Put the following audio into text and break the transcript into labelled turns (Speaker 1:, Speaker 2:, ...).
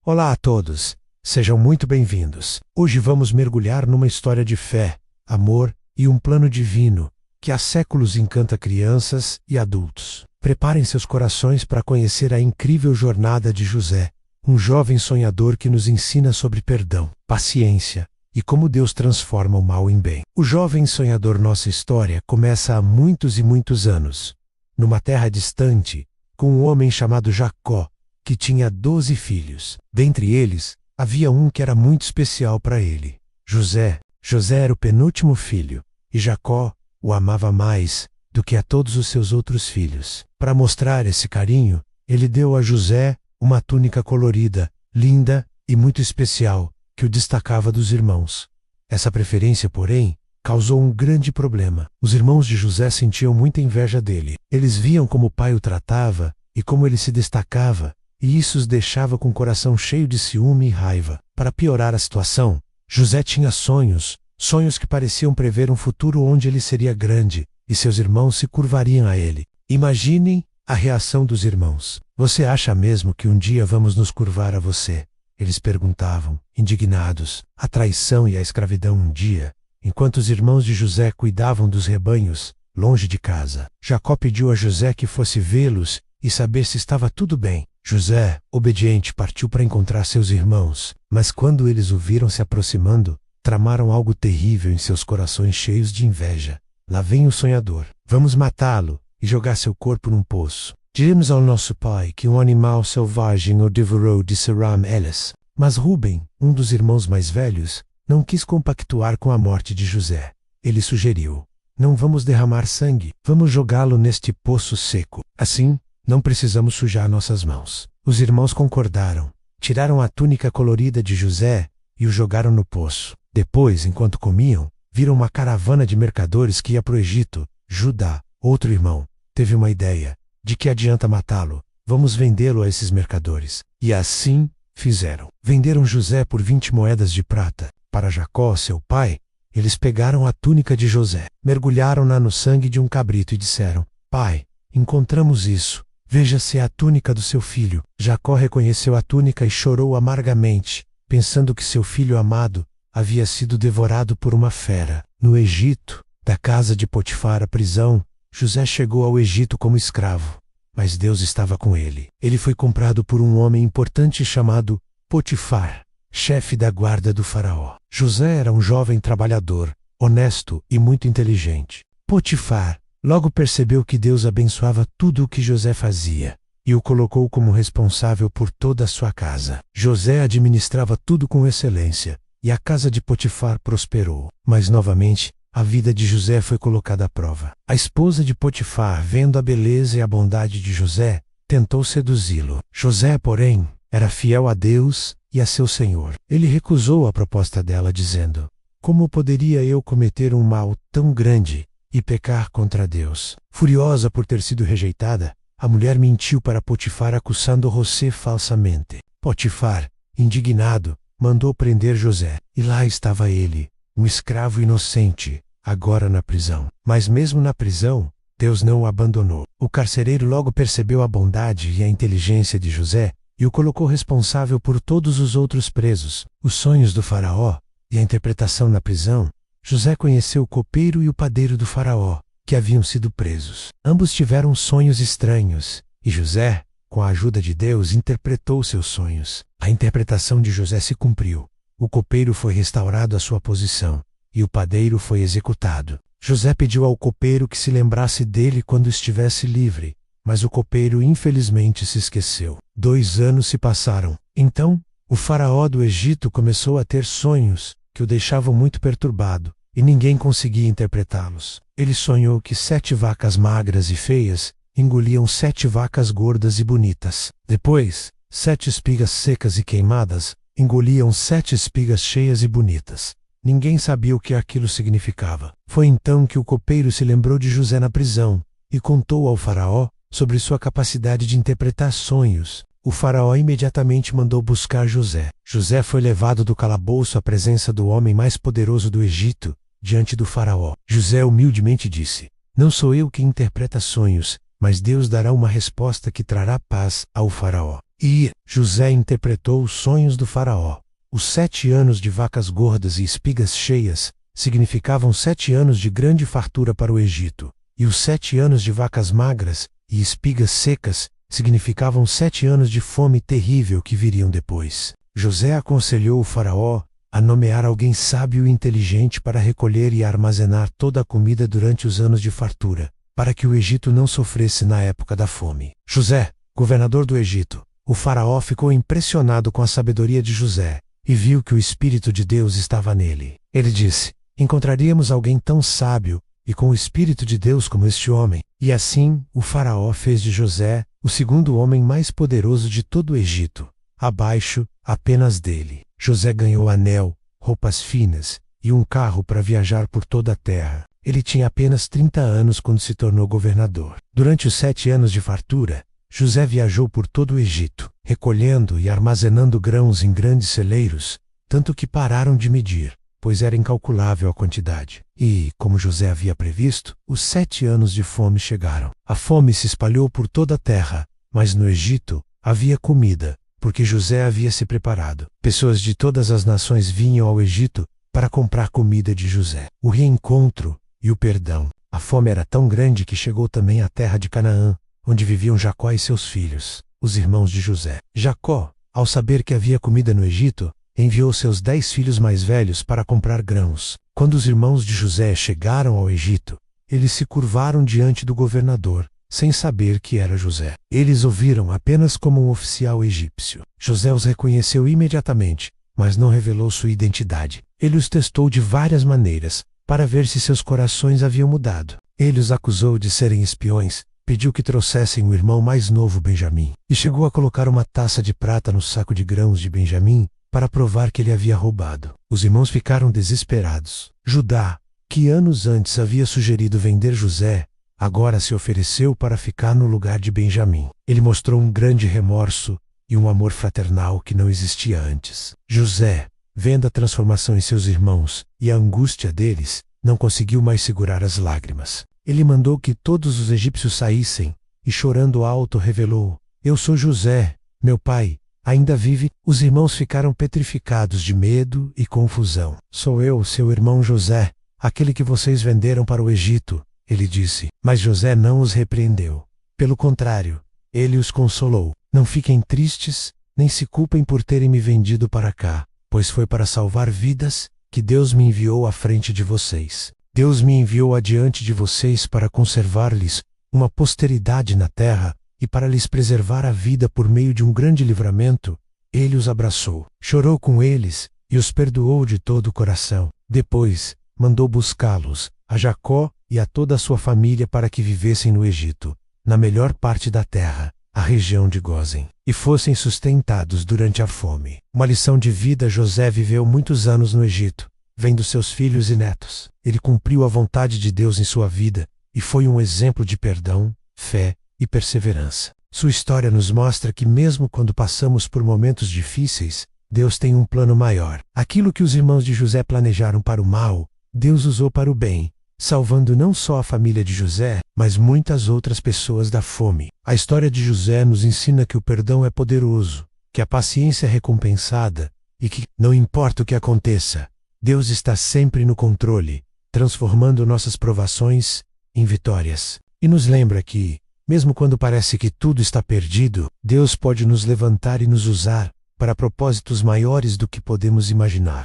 Speaker 1: Olá a todos, sejam muito bem-vindos. Hoje vamos mergulhar numa história de fé, amor e um plano divino que há séculos encanta crianças e adultos. Preparem seus corações para conhecer a incrível jornada de José, um jovem sonhador que nos ensina sobre perdão, paciência e como Deus transforma o mal em bem. O jovem sonhador nossa história começa há muitos e muitos anos, numa terra distante, com um homem chamado Jacó, que tinha 12 filhos. Dentre eles, havia um que era muito especial para ele, José. José era o penúltimo filho, e Jacó o amava mais do que a todos os seus outros filhos. Para mostrar esse carinho, ele deu a José uma túnica colorida, linda e muito especial, que o destacava dos irmãos. Essa preferência, porém, causou um grande problema. Os irmãos de José sentiam muita inveja dele. Eles viam como o pai o tratava e como ele se destacava, e isso os deixava com o coração cheio de ciúme e raiva. Para piorar a situação, José tinha sonhos que pareciam prever um futuro onde ele seria grande, e seus irmãos se curvariam a ele. Imaginem a reação dos irmãos. Você acha mesmo que um dia vamos nos curvar a você? Eles perguntavam, indignados. A traição e a escravidão um dia, enquanto os irmãos de José cuidavam dos rebanhos, longe de casa. Jacó pediu a José que fosse vê-los e saber se estava tudo bem. José, obediente, partiu para encontrar seus irmãos, mas quando eles o viram se aproximando, tramaram algo terrível em seus corações cheios de inveja. Lá vem o sonhador. Vamos matá-lo e jogar seu corpo num poço. Diremos ao nosso pai que um animal selvagem o devorou, disse Ram Eles. Mas Ruben, um dos irmãos mais velhos, não quis compactuar com a morte de José. Ele sugeriu: não vamos derramar sangue, vamos jogá-lo neste poço seco. Assim, não precisamos sujar nossas mãos. Os irmãos concordaram, tiraram a túnica colorida de José e o jogaram no poço. Depois, enquanto comiam, viram uma caravana de mercadores que ia para o Egito. Judá, outro irmão, teve uma ideia. De que adianta matá-lo? Vamos vendê-lo a esses mercadores. E assim fizeram. Venderam José por 20 moedas de prata. Para Jacó, seu pai, eles pegaram a túnica de José, mergulharam-na no sangue de um cabrito e disseram: pai, encontramos isso. Veja se é a túnica do seu filho. Jacó reconheceu a túnica e chorou amargamente, pensando que seu filho amado havia sido devorado por uma fera. No Egito, da casa de Potifar à prisão, José chegou ao Egito como escravo, mas Deus estava com ele. Ele foi comprado por um homem importante chamado Potifar, chefe da guarda do faraó. José era um jovem trabalhador, honesto e muito inteligente. Potifar logo percebeu que Deus abençoava tudo o que José fazia e o colocou como responsável por toda a sua casa. José administrava tudo com excelência e a casa de Potifar prosperou. Mas novamente, a vida de José foi colocada à prova. A esposa de Potifar, vendo a beleza e a bondade de José, tentou seduzi-lo. José, porém, era fiel a Deus e a seu senhor. Ele recusou a proposta dela, dizendo: como poderia eu cometer um mal tão grande e pecar contra Deus? Furiosa por ter sido rejeitada, a mulher mentiu para Potifar, acusando José falsamente. Potifar, indignado, mandou prender José. E lá estava ele, um escravo inocente, agora na prisão. Mas mesmo na prisão, Deus não o abandonou. O carcereiro logo percebeu a bondade e a inteligência de José e o colocou responsável por todos os outros presos. Os sonhos do faraó e a interpretação na prisão. José conheceu o copeiro e o padeiro do faraó, que haviam sido presos. Ambos tiveram sonhos estranhos, e José, com a ajuda de Deus, interpretou seus sonhos. A interpretação de José se cumpriu. O copeiro foi restaurado à sua posição, e o padeiro foi executado. José pediu ao copeiro que se lembrasse dele quando estivesse livre, mas o copeiro infelizmente se esqueceu. 2 anos se passaram. Então, o faraó do Egito começou a ter sonhos que o deixavam muito perturbado, e ninguém conseguia interpretá-los. Ele sonhou que 7 vacas magras e feias engoliam 7 vacas gordas e bonitas. Depois, 7 espigas secas e queimadas engoliam 7 espigas cheias e bonitas. Ninguém sabia o que aquilo significava. Foi então que o copeiro se lembrou de José na prisão e contou ao faraó sobre sua capacidade de interpretar sonhos. O faraó imediatamente mandou buscar José. José foi levado do calabouço à presença do homem mais poderoso do Egito, diante do faraó. José humildemente disse: não sou eu quem interpreta sonhos, mas Deus dará uma resposta que trará paz ao faraó. E José interpretou os sonhos do faraó. Os 7 anos de vacas gordas e espigas cheias significavam 7 anos de grande fartura para o Egito, e os 7 anos de vacas magras e espigas secas significavam 7 anos de fome terrível que viriam depois. José aconselhou o faraó a nomear alguém sábio e inteligente para recolher e armazenar toda a comida durante os anos de fartura, para que o Egito não sofresse na época da fome. José, governador do Egito. O faraó ficou impressionado com a sabedoria de José e viu que o Espírito de Deus estava nele. Ele disse: encontraríamos alguém tão sábio e com o Espírito de Deus como este homem. E assim, o faraó fez de José o segundo homem mais poderoso de todo o Egito, abaixo apenas dele. José ganhou anel, roupas finas e um carro para viajar por toda a terra. Ele tinha apenas 30 anos quando se tornou governador. Durante os 7 anos de fartura, José viajou por todo o Egito, recolhendo e armazenando grãos em grandes celeiros, tanto que pararam de medir, pois era incalculável a quantidade. E, como José havia previsto, os 7 anos de fome chegaram. A fome se espalhou por toda a terra, mas no Egito havia comida, porque José havia se preparado. Pessoas de todas as nações vinham ao Egito para comprar comida de José. O reencontro e o perdão. A fome era tão grande que chegou também à terra de Canaã, onde viviam Jacó e seus filhos, os irmãos de José. Jacó, ao saber que havia comida no Egito, enviou seus 10 filhos mais velhos para comprar grãos. Quando os irmãos de José chegaram ao Egito, eles se curvaram diante do governador, sem saber que era José. Eles o viram apenas como um oficial egípcio. José os reconheceu imediatamente, mas não revelou sua identidade. Ele os testou de várias maneiras, para ver se seus corações haviam mudado. Ele os acusou de serem espiões, pediu que trouxessem o irmão mais novo, Benjamim, e chegou a colocar uma taça de prata no saco de grãos de Benjamim, para provar que ele havia roubado. Os irmãos ficaram desesperados. Judá, que anos antes havia sugerido vender José, agora se ofereceu para ficar no lugar de Benjamim. Ele mostrou um grande remorso e um amor fraternal que não existia antes. José, vendo a transformação em seus irmãos e a angústia deles, não conseguiu mais segurar as lágrimas. Ele mandou que todos os egípcios saíssem, e chorando alto revelou: eu sou José, meu pai, ainda vive. Os irmãos ficaram petrificados de medo e confusão. Sou eu, seu irmão José, aquele que vocês venderam para o Egito, ele disse. Mas José não os repreendeu. Pelo contrário, ele os consolou. Não fiquem tristes, nem se culpem por terem me vendido para cá, pois foi para salvar vidas que Deus me enviou à frente de vocês. Deus me enviou adiante de vocês para conservar-lhes uma posteridade na terra e para lhes preservar a vida por meio de um grande livramento. Ele os abraçou, chorou com eles e os perdoou de todo o coração. Depois, mandou buscá-los, a Jacó e a toda a sua família, para que vivessem no Egito, na melhor parte da terra, a região de Gósen, e fossem sustentados durante a fome. Uma lição de vida. José viveu muitos anos no Egito, vendo seus filhos e netos. Ele cumpriu a vontade de Deus em sua vida e foi um exemplo de perdão, fé e perseverança. Sua história nos mostra que mesmo quando passamos por momentos difíceis, Deus tem um plano maior. Aquilo que os irmãos de José planejaram para o mal, Deus usou para o bem, salvando não só a família de José, mas muitas outras pessoas da fome. A história de José nos ensina que o perdão é poderoso, que a paciência é recompensada e que, não importa o que aconteça, Deus está sempre no controle, transformando nossas provações em vitórias. E nos lembra que, mesmo quando parece que tudo está perdido, Deus pode nos levantar e nos usar para propósitos maiores do que podemos imaginar.